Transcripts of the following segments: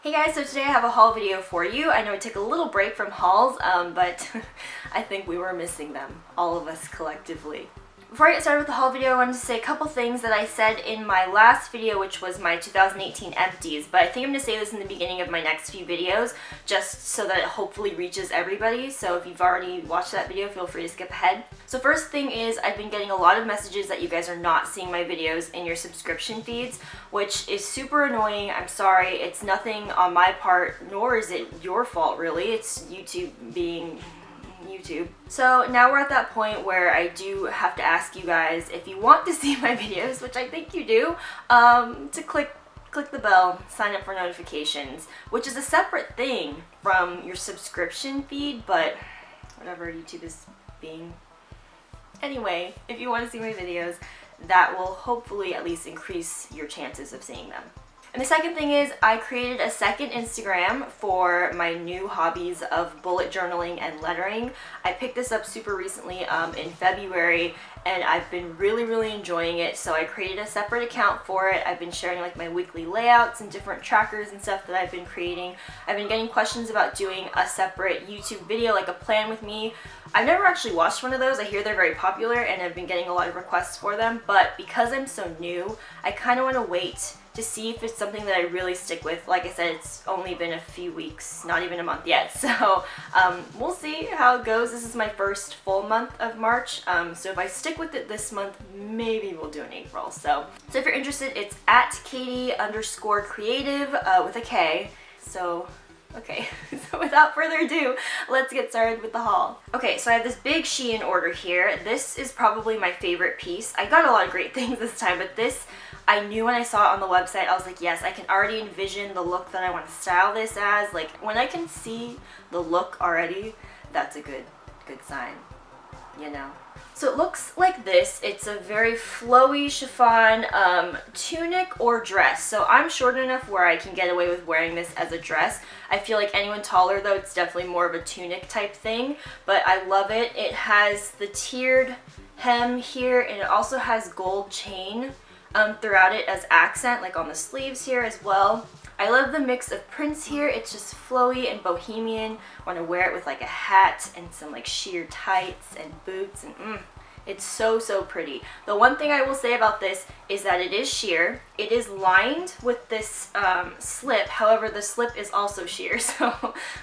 Hey guys, so today I have a haul video for you. I know I took a little break from hauls, but I think we were missing them, all of us collectively. Before I get started with the haul video, I wanted to say a couple things that I said in my last video, which was my 2018 empties, but I think I'm going to say this in the beginning of my next few videos, just so that it hopefully reaches everybody. So if you've already watched that video, feel free to skip ahead. So first thing is, I've been getting a lot of messages that you guys are not seeing my videos in your subscription feeds, which is super annoying. I'm sorry, it's nothing on my part, nor is it your fault really. It's YouTube being YouTube. So now we're at that point where I do have to ask you guys, if you want to see my videos, which I think you do, to click the bell, sign up for notifications, which is a separate thing from your subscription feed, but whatever YouTube is being. Anyway, if you want to see my videos, that will hopefully at least increase your chances of seeing them. And the second thing is, I created a second Instagram for my new hobbies of bullet journaling and lettering. I picked this up super recently in February, and I've been really enjoying it, so I created a separate account for it. I've been sharing like my weekly layouts and different trackers and stuff that I've been creating. I've been getting questions about doing a separate YouTube video, like a plan with me. I've never actually watched one of those. I hear they're very popular and I've been getting a lot of requests for them, but because I'm so new, I kind of want to wait to see if it's something that I really stick with. Like I said, it's only been a few weeks, not even a month yet, so we'll see how it goes. This is my first full month of March, so if I stick with it this month, maybe we'll do in April. So if you're interested, it's at Katie_creative with a K. So okay, so without further ado, let's get started with the haul. Okay, so I have this big SheIn order here. This is probably my favorite piece. I got a lot of great things this time, but this, I knew when I saw it on the website, I was like, yes, I can already envision the look that I want to style this as. Like, when I can see the look already, that's a good sign, you know? So it looks like this. It's a very flowy chiffon tunic or dress. So I'm short enough where I can get away with wearing this as a dress. I feel like anyone taller though, it's definitely more of a tunic type thing, but I love it. It has the tiered hem here, and it also has gold chain throughout it as accent, like on the sleeves here as well. I love the mix of prints here. It's just flowy and bohemian. I want to wear it with like a hat and some like sheer tights and boots, and it's so pretty. The one thing I will say about this is that it is sheer. It is lined with this slip. However, the slip is also sheer, so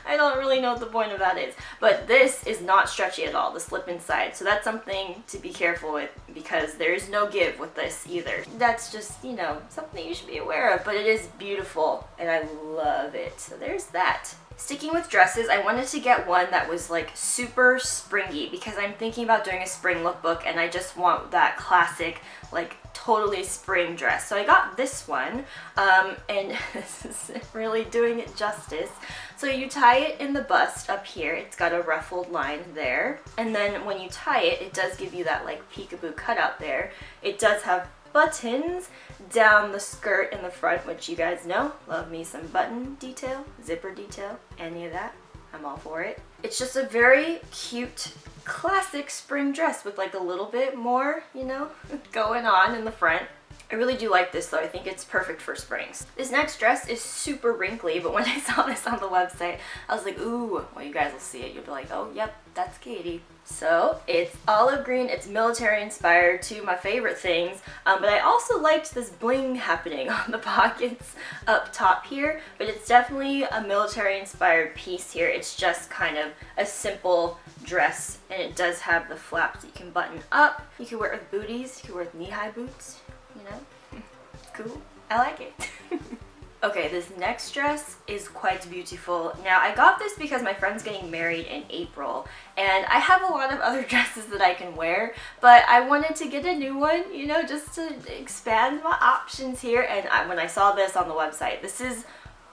I don't really know what the point of that is. But this is not stretchy at all, the slip inside. So that's something to be careful with, because there is no give with this either. That's just, you know, something you should be aware of, but it is beautiful and I love it. So there's that. Sticking with dresses, I wanted to get one that was like super springy, because I'm thinking about doing a spring lookbook and I just want that classic, like totally spring dress. So I got this one, and this isn't really doing it justice. So you tie it in the bust up here. It's got a ruffled line there, and then when you tie it, it does give you that like peekaboo cutout there. It does have buttons down the skirt in the front, which you guys know, love me some button detail, zipper detail, any of that, I'm all for it. It's just a very cute classic spring dress with like a little bit more, you know, going on in the front. I really do like this though. I think it's perfect for springs. This next dress is super wrinkly, but when I saw this on the website, I was like, ooh, well, you guys will see it. You'll be like, oh, yep, that's Katie. So it's olive green. It's military inspired, two of my favorite things. But I also liked this bling happening on the pockets up top here, but it's definitely a military inspired piece here. It's just kind of a simple dress, and it does have the flaps that you can button up. You can wear it with booties. You can wear it with knee-high boots. You know, cool. I like it. Okay, this next dress is quite beautiful. Now, I got this because my friend's getting married in April, and I have a lot of other dresses that I can wear, but I wanted to get a new one, you know, just to expand my options here. And when I saw this on the website, this is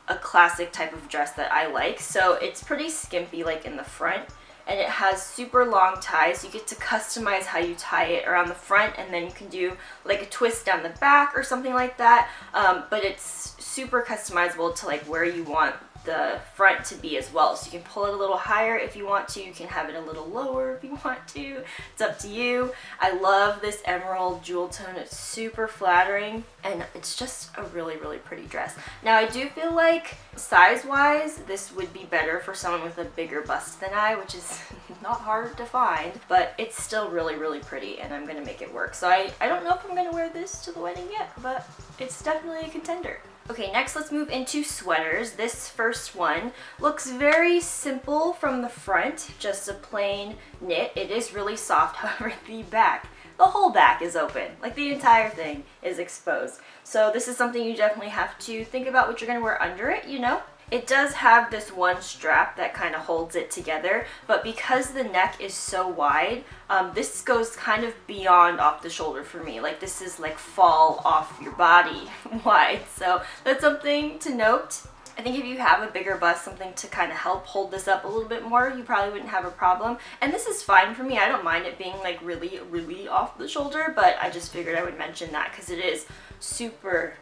a classic type of dress that I like. So it's pretty skimpy, like in the front, and it has super long ties. You get to customize how you tie it around the front, and then you can do like a twist down the back or something like that. But it's super customizable to like where you want the front to be as well. So you can pull it a little higher if you want to, you can have it a little lower if you want to, it's up to you. I love this emerald jewel tone, it's super flattering and it's just a really pretty dress. Now I do feel like size wise this would be better for someone with a bigger bust than I, which is not hard to find, but it's still really pretty and I'm gonna make it work. So I don't know if I'm gonna wear this to the wedding yet, but it's definitely a contender. Okay, next let's move into sweaters. This first one looks very simple from the front, just a plain knit. It is really soft, however the whole back is open. Like the entire thing is exposed. So this is something you definitely have to think about what you're gonna wear under it, you know? It does have this one strap that kind of holds it together, but because the neck is so wide, this goes kind of beyond off the shoulder for me. Like this is like fall off your body wide, so that's something to note. I think if you have a bigger bust, something to kind of help hold this up a little bit more, you probably wouldn't have a problem. And this is fine for me. I don't mind it being like really off the shoulder, but I just figured I would mention that because it is super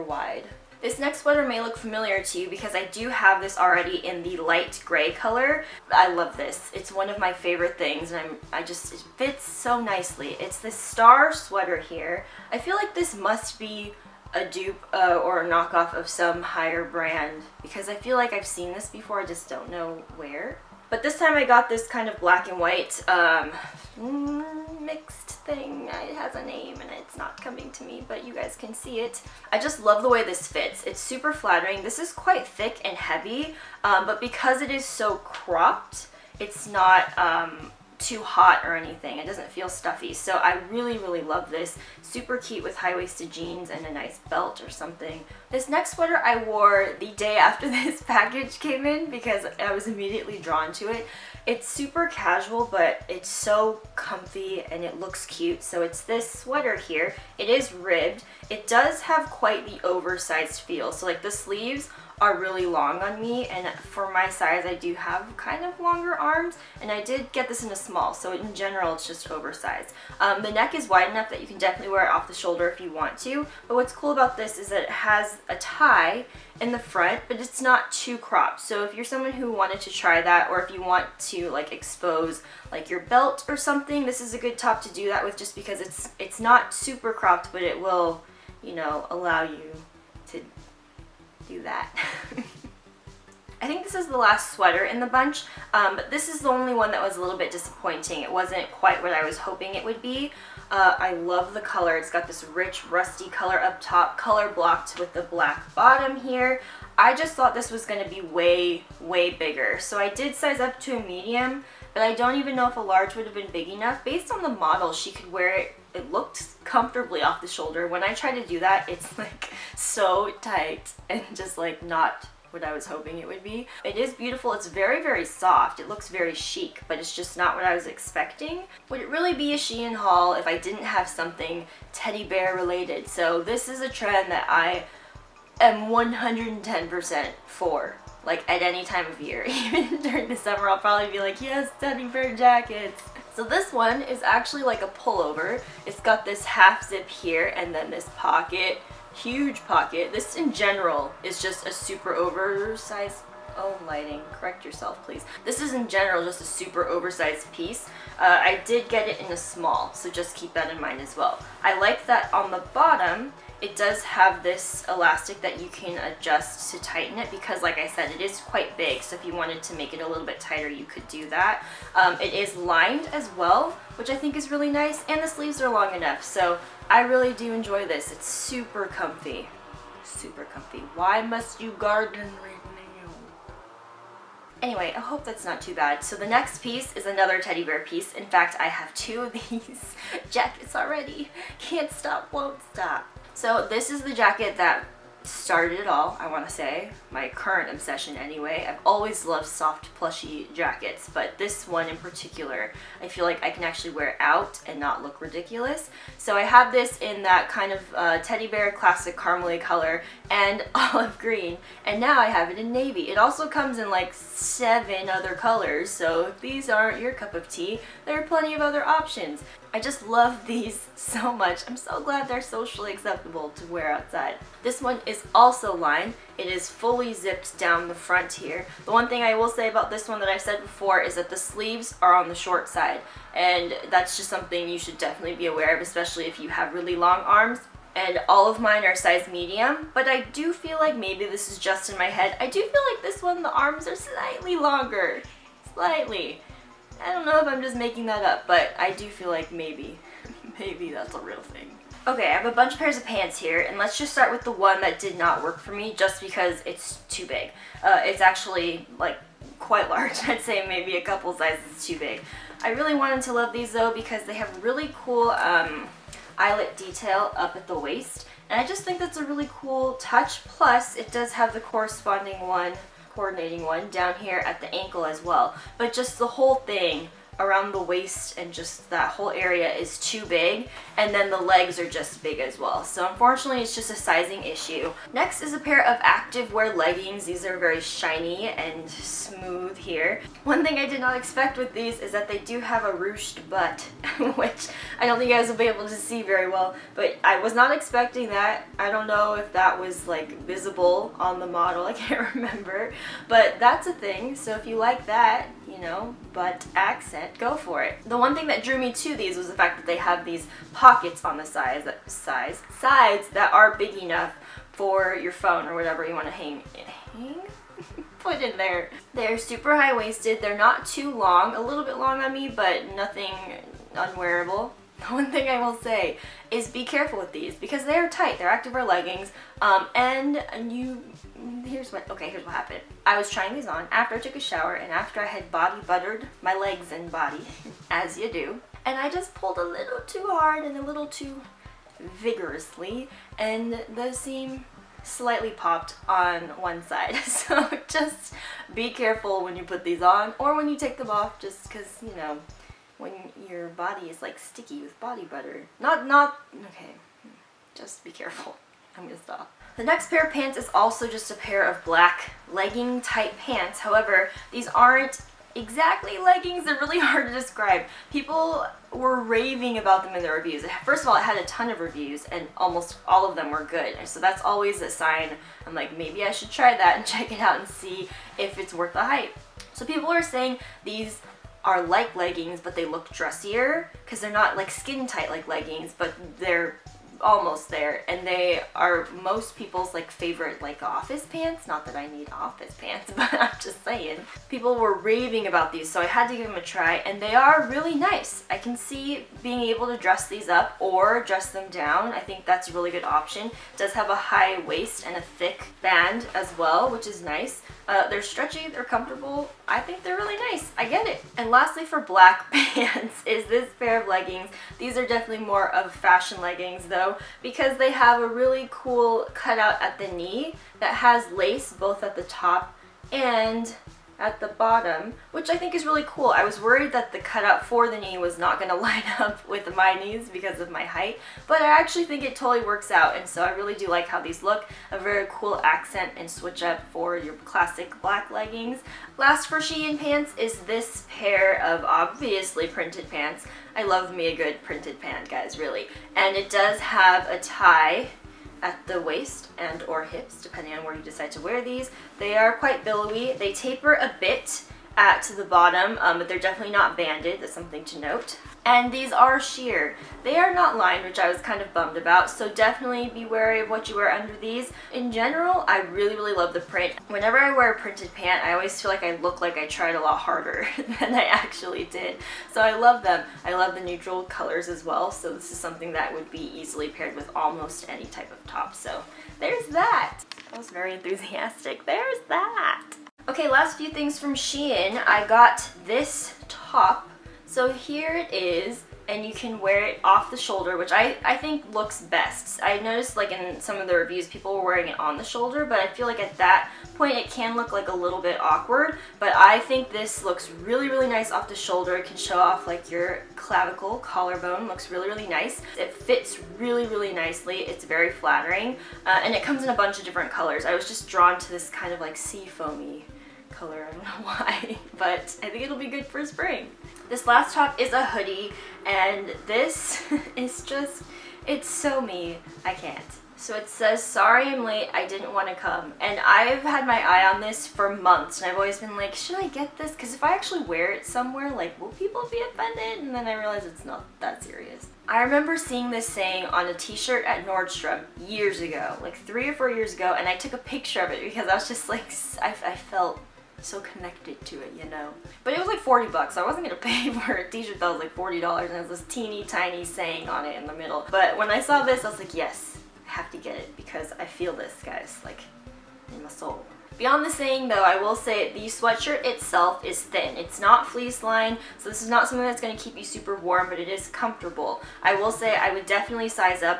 wide. This next sweater may look familiar to you because I do have this already in the light gray color. I love this. It's one of my favorite things and it fits so nicely. It's this star sweater here. I feel like this must be a dupe or a knockoff of some higher brand because I feel like I've seen this before, I just don't know where. But this time I got this kind of black and white mixed thing. It has a name and it's not coming to me, but you guys can see it. I just love the way this fits. It's super flattering. This is quite thick and heavy, but because it is so cropped, it's not too hot or anything. It doesn't feel stuffy. So I really love this. Super cute with high-waisted jeans and a nice belt or something. This next sweater I wore the day after this package came in because I was immediately drawn to it. It's super casual, but it's so comfy and it looks cute. So it's this sweater here. It is ribbed. It does have quite the oversized feel. So like the sleeves are really long on me, and for my size I do have kind of longer arms, and I did get this in a small, so in general it's just oversized. The neck is wide enough that you can definitely wear it off the shoulder if you want to, but what's cool about this is that it has a tie in the front, but it's not too cropped. So if you're someone who wanted to try that, or if you want to like expose like your belt or something, this is a good top to do that with, just because it's not super cropped, but it will, you know, allow you to do that. I think this is the last sweater in the bunch, but this is the only one that was a little bit disappointing. It wasn't quite what I was hoping it would be. I love the color. It's got this rich rusty color up top, color blocked with the black bottom here. I just thought this was going to be way bigger, so I did size up to a medium, but I don't even know if a large would have been big enough. Based on the model, she could wear it. It looked comfortably off the shoulder. When I try to do that, it's like so tight and just like not what I was hoping it would be. It is beautiful. It's very soft. It looks very chic, but it's just not what I was expecting. Would it really be a SheIn haul if I didn't have something teddy bear related? So this is a trend that I am 110% for. Like at any time of year, even during the summer, I'll probably be like, yes, teddy bear jackets. So this one is actually like a pullover. It's got this half zip here and then this pocket, huge pocket. This in general is just a super oversized, oh lighting, correct yourself please. This is in general just a super oversized piece. I did get it in a small, so just keep that in mind as well. I like that on the bottom, it does have this elastic that you can adjust to tighten it, because like I said, it is quite big, so if you wanted to make it a little bit tighter, you could do that. It is lined as well, which I think is really nice, and the sleeves are long enough, so I really do enjoy this. It's super comfy. Super comfy. Why must you garden right now? Anyway, I hope that's not too bad. So the next piece is another teddy bear piece. In fact, I have 2 of these jackets already. Can't stop, won't stop. So this is the jacket that started it all, I want to say. My current obsession anyway. I've always loved soft plushy jackets, but this one in particular, I feel like I can actually wear it out and not look ridiculous. So I have this in that kind of teddy bear classic caramely color and olive green, and now I have it in navy. It also comes in like 7 other colors, so if these aren't your cup of tea, there are plenty of other options. I just love these so much. I'm so glad they're socially acceptable to wear outside. This one is also lined. It is fully zipped down the front here. The one thing I will say about this one that I've said before is that the sleeves are on the short side, and that's just something you should definitely be aware of, especially if you have really long arms. And all of mine are size medium, but I do feel like maybe this is just in my head. I do feel like this one, the arms are slightly longer. Slightly. I don't know if I'm just making that up, but I do feel like maybe that's a real thing. Okay, I have a bunch of pairs of pants here, and let's just start with the one that did not work for me just because it's too big. It's actually like quite large. I'd say maybe a couple sizes too big. I really wanted to love these though because they have really cool eyelet detail up at the waist, and I just think that's a really cool touch. Plus it does have the coordinating one down here at the ankle as well, but just the whole thing around the waist and just that whole area is too big, and then the legs are just big as well. So unfortunately it's just a sizing issue. Next is a pair of activewear leggings. These are very shiny and smooth here. One thing I did not expect with these is that they do have a ruched butt, which I don't think you guys will be able to see very well, but I was not expecting that. I don't know if that was like visible on the model, I can't remember, but that's a thing. So if you like that, you know, butt accent, go for it. The one thing that drew me to these was the fact that they have these pockets on the sides that are big enough for your phone or whatever you want to put in there. They're super high-waisted. They're not too long, a little bit long on me, but nothing unwearable. The one thing I will say is be careful with these because they are tight. They're activewear leggings, here's what happened. I was trying these on after I took a shower and after I had body buttered my legs and body, as you do, and I just pulled a little too hard and a little too vigorously, and the seam slightly popped on one side. So just be careful when you put these on or when you take them off, just because, you know, when your body is like sticky with body butter. Okay, just be careful. I'm gonna stop. The next pair of pants is also just a pair of black legging type pants. However, these aren't exactly leggings. They're really hard to describe. People were raving about them in the reviews. First of all, it had a ton of reviews and almost all of them were good. So that's always a sign. I'm like, maybe I should try that and check it out and see if it's worth the hype. So people are saying these are like leggings, but they look dressier because they're not like skin tight like leggings, but they're almost there, and they are most people's like favorite like office pants. Not that I need office pants, but I'm just saying. People were raving about these, so I had to give them a try, and they are really nice. I can see being able to dress these up or dress them down. I think that's a really good option. It does have a high waist and a thick band as well, which is nice. They're stretchy, they're comfortable. I think they're really nice. I get it. And lastly, for black pants is this pair of leggings. These are definitely more of fashion leggings though, because they have a really cool cutout at the knee that has lace both at the top and at the bottom, which I think is really cool. I was worried that the cutout for the knee was not going to line up with my knees because of my height, but I actually think it totally works out, and so I really do like how these look. A very cool accent and switch up for your classic black leggings. Last for SheIn pants is this pair of obviously printed pants. I love me a good printed pant, guys, really. And it does have a tie at the waist and or hips, depending on where you decide to wear these. They are quite billowy. They taper a bit at the bottom, but they're definitely not banded. That's something to note. And these are sheer. They are not lined, which I was kind of bummed about, so definitely be wary of what you wear under these. In general, I really, really love the print. Whenever I wear a printed pant, I always feel like I look like I tried a lot harder than I actually did. So I love them. I love the neutral colors as well, so this is something that would be easily paired with almost any type of top. So there's that. I was very enthusiastic. There's that. Okay, last few things from SheIn. I got this top. So here it is, and you can wear it off the shoulder, which I think looks best. I noticed like in some of the reviews people were wearing it on the shoulder, but I feel like at that point it can look like a little bit awkward, but I think this looks really, really nice off the shoulder. It can show off like your clavicle, collarbone, looks really, really nice. It fits really, really nicely. It's very flattering, and it comes in a bunch of different colors. I was just drawn to this kind of like sea foamy color, I don't know why, but I think it'll be good for spring. This last top is a hoodie, and this is just, it's so me. I can't. So it says, sorry I'm late, I didn't want to come. And I've had my eye on this for months, and I've always been like, should I get this? Because if I actually wear it somewhere, like, will people be offended? And then I realized it's not that serious. I remember seeing this saying on a t-shirt at Nordstrom years ago, like 3 or 4 years ago, and I took a picture of it because I was just like, I felt so connected to it, you know. But it was like 40 bucks. So I wasn't gonna pay for a t-shirt that was like $40 and it was this teeny tiny saying on it in the middle. But when I saw this, I was like, yes, I have to get it because I feel this, guys, like in my soul. Beyond the saying though, I will say the sweatshirt itself is thin. It's not fleece lined, so this is not something that's going to keep you super warm, but it is comfortable. I will say I would definitely size up.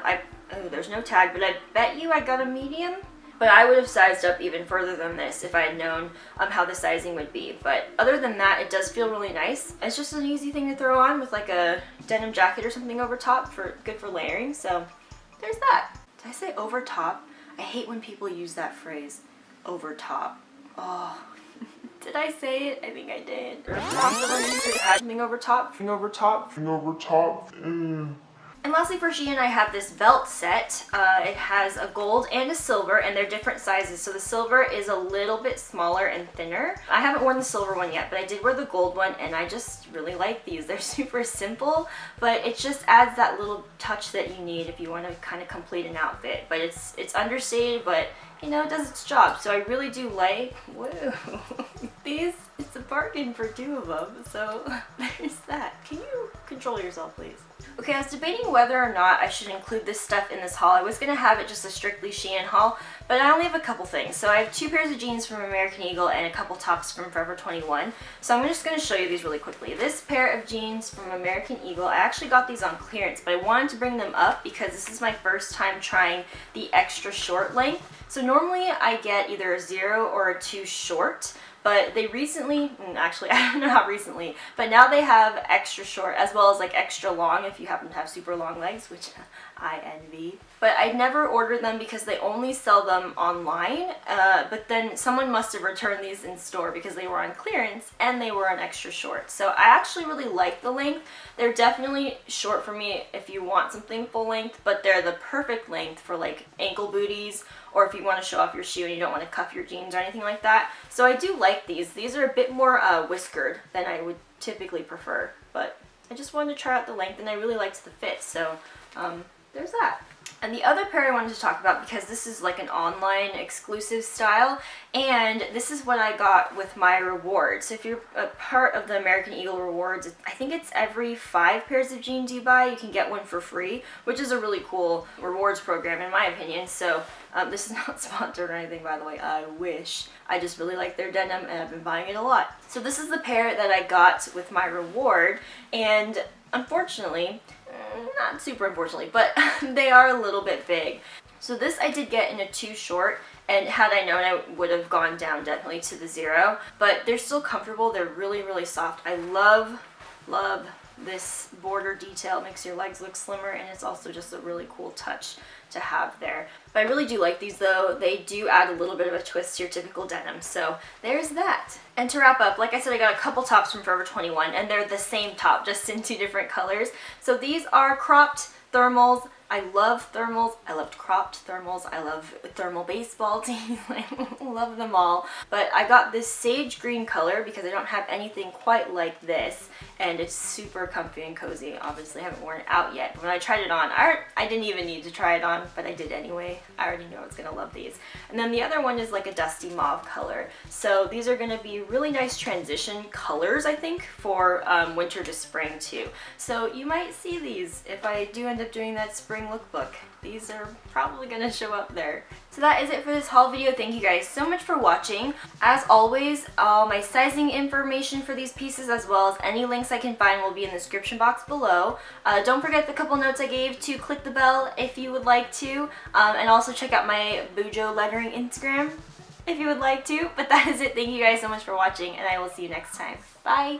Oh, there's no tag, but I bet you I got a medium. But I would have sized up even further than this if I had known how the sizing would be. But other than that, it does feel really nice. It's just an easy thing to throw on with like a denim jacket or something over top, good for layering. So there's that. Did I say over top? I hate when people use that phrase, over top. Oh, did I say it? I think I did. Something over top. Over top. Over top. And lastly for SheIn, I have this belt set. It has a gold and a silver, and they're different sizes. So the silver is a little bit smaller and thinner. I haven't worn the silver one yet, but I did wear the gold one, and I just really like these. They're super simple, but it just adds that little touch that you need if you want to kind of complete an outfit. But it's understated, but you know, it does its job. So I really do like, whoa, these, it's a bargain for 2 of them. So there's that. Can you control yourself, please? Okay, I was debating whether or not I should include this stuff in this haul. I was going to have it just a strictly SheIn haul, but I only have a couple things. So I have 2 pairs of jeans from American Eagle and a couple tops from Forever 21. So I'm just going to show you these really quickly. This pair of jeans from American Eagle, I actually got these on clearance, but I wanted to bring them up because this is my first time trying the extra short length. So normally I get either a 0 or a 2 short, but they recently, actually I don't know how recently, but now they have extra short as well as like extra long if you happen to have super long legs, which I envy. But I never ordered them because they only sell them online, but then someone must have returned these in store because they were on clearance and they were on extra short. So I actually really like the length. They're definitely short for me if you want something full length, but they're the perfect length for like ankle booties or if you want to show off your shoe and you don't want to cuff your jeans or anything like that. So I do like these. These are a bit more whiskered than I would typically prefer, but I just wanted to try out the length and I really liked the fit, so there's that. And the other pair I wanted to talk about, because this is like an online exclusive style, and this is what I got with my rewards. So if you're a part of the American Eagle rewards, I think it's every 5 pairs of jeans you buy, you can get one for free, which is a really cool rewards program in my opinion. So this is not sponsored or anything, by the way, I wish. I just really like their denim and I've been buying it a lot. So this is the pair that I got with my reward, and unfortunately, not super unfortunately, but they are a little bit big. So this I did get in a 2 short, and had I known I would have gone down definitely to the 0, but they're still comfortable. They're really, really soft. I love this border detail. It makes your legs look slimmer, and it's also just a really cool touch to have there. But I really do like these though. They do add a little bit of a twist to your typical denim, so there's that. And to wrap up, like I said, I got a couple tops from Forever 21, and they're the same top, just in 2 different colors. So these are cropped thermals. I love thermals. I loved cropped thermals. I love thermal baseball tees. I love them all. But I got this sage green color because I don't have anything quite like this, and it's super comfy and cozy. Obviously I haven't worn it out yet, but when I tried it on, I didn't even need to try it on, but I did anyway. I already know I was gonna love these. And then the other one is like a dusty mauve color. So these are gonna be really nice transition colors, I think, for winter to spring too. So you might see these if I do end up doing that spring lookbook. These are probably gonna show up there. So that is it for this haul video. Thank you guys so much for watching. As always, all my sizing information for these pieces as well as any links I can find will be in the description box below. Don't forget the couple notes I gave to click the bell if you would like to, and also check out my Bujo lettering Instagram if you would like to. But that is it. Thank you guys so much for watching, and I will see you next time. Bye!